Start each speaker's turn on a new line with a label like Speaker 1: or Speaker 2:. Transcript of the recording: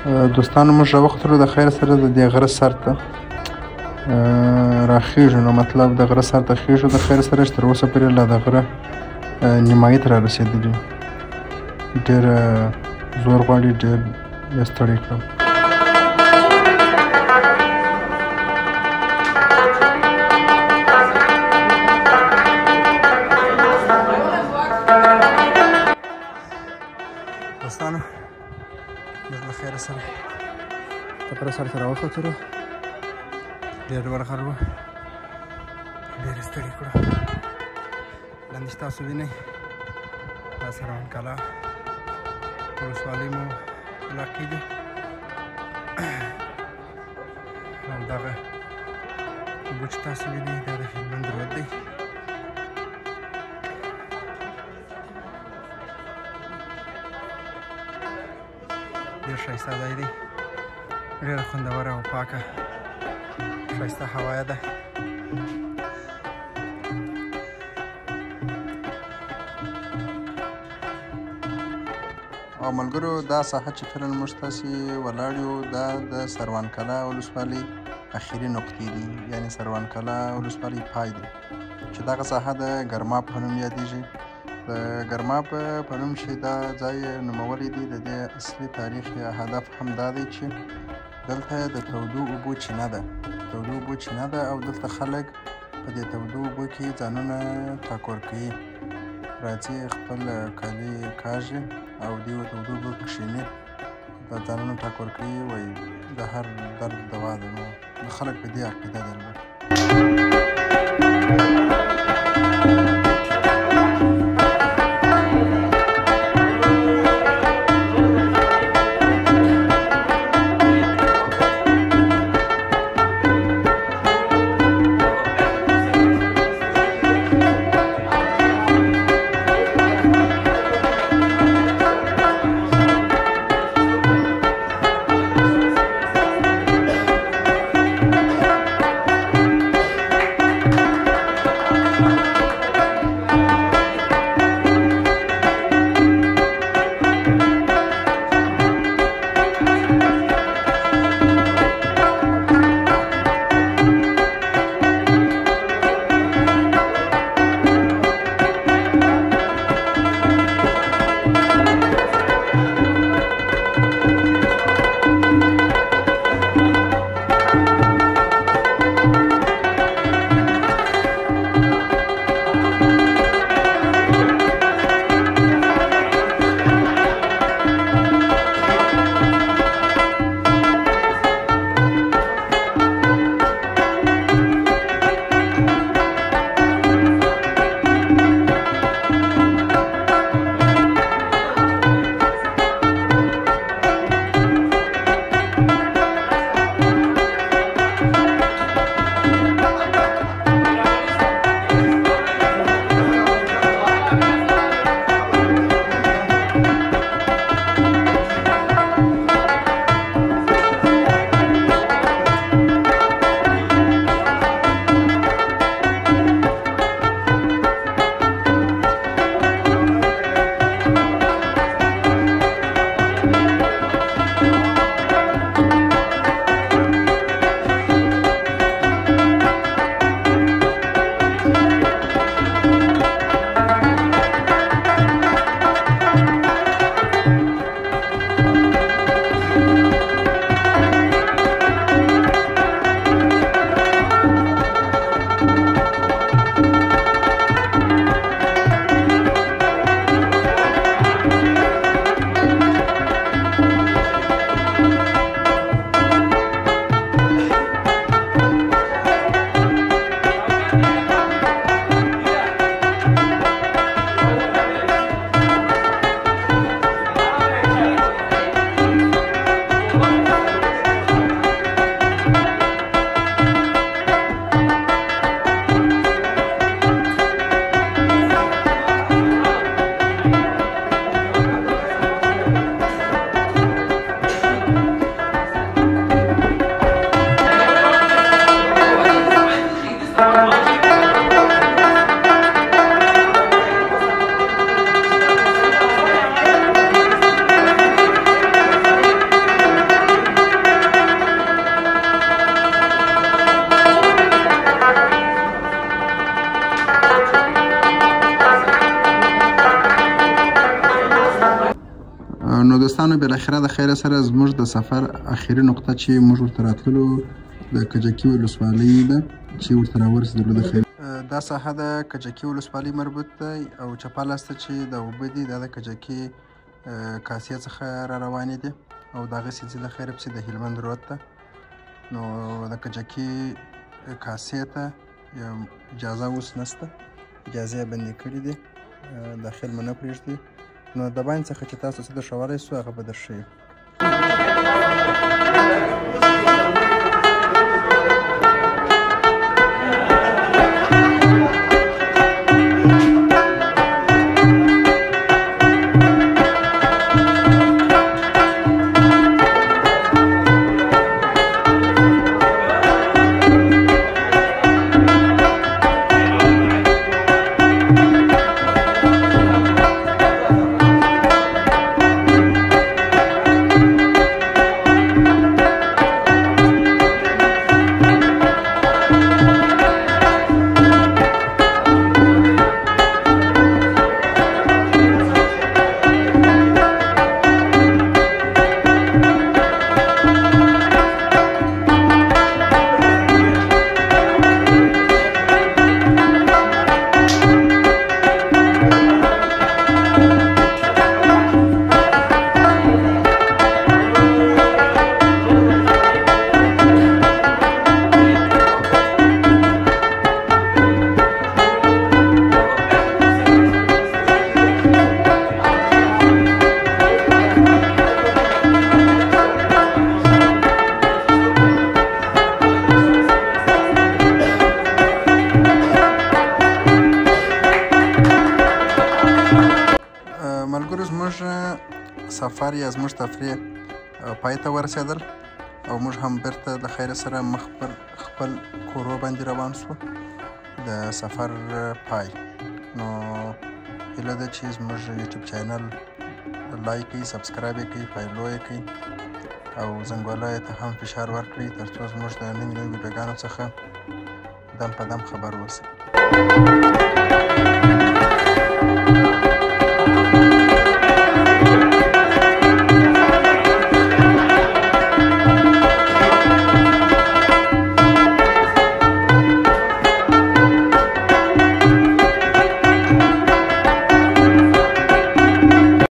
Speaker 1: دوستانو موږ راوختلو د خیر سره د دې غره سر ته راخیږو، نو مطلب د غره سر ته خیږو د خیر سره چې تر اوسه پورې لا د غره نیمایي ته را رسېدلي، ډېر زور غواړي، ډېر یې ستړی کړم. دوستانو موږ له خیره سره د غره سر ته راوختلو، ډېر لوړ غر و، ډېر یې ستړي کړو. لاندې چې تاسو وینئ دا سروان کلا ولسوالۍ مو علاقې دي، او دغه اوبه چې تاسو وینئ دا د هلمند رود دی. ډېر ښایسته ځای دی، ډېره خوندوره او پاکه ښایسته هوا ده. او ملګرو دا ساحه چې فعلا موږ تاسې ولاړ یو دا د سروان کلا ولسوالۍ اخري نقطې دي، یعنې سروان کلا ولسوالۍ پای دی، چې دغه ساحه د ګرماب په نوم یادیږي. د ګرماب په نوم چې دا ځای نومولی دی، د دې اصلي تاریخ یا هدف هم دا دی چې دلته د تودو اوبو چینه ده، تودو اوبو چینه ده، او دلته خلک په دې تودو اوبو کې ځانونه ټاکور کوي، راځي خپل کالي کاږي او دې تودو اوبو کې کښېني، دا ځانونه ټاکور کوي، وایي د هر درد دوا ده. نو د خلک په دې عقیده درلوده. اخره د خیره سره زموږ د سفر اخري نقطه چې موږ ورته راتللو د کجکي ولسوالۍ ده چې ورته راورسېدلو د خیر. دا ساحه د کجکي ولسوالۍ مربوط ده او چپه لاس ته چې د اوبه دي دا د کجکي کاسې څخه را روانې دي او د هغې سلسله خیره پسې د هلمند رود ته. نو د کجکي کاسې ته اجازه اوس نشته، اجازې یې بندې کړي دي، داخل مو نه پرېږدي. نو د باندې څخه چې تاسو څه درښولی سو هغه به درښیو. ملګرو زموږ سفر یا زموږ تفریح پای ته ورسېدل او موږ هم بیرته د خیره سره مخ پر خپل کورو باندې روان شو. د سفر پای نو هیله ده چې زموږ یوټیوب چینل لایک کړئ، سبسکرایب یې کړئ، فالو یې کړئ او زنګوله ته هم فشار ورکړئ تر څو زموږ د نوي نوي ویډیوګانو څخه دم په دم خبر اوسئ.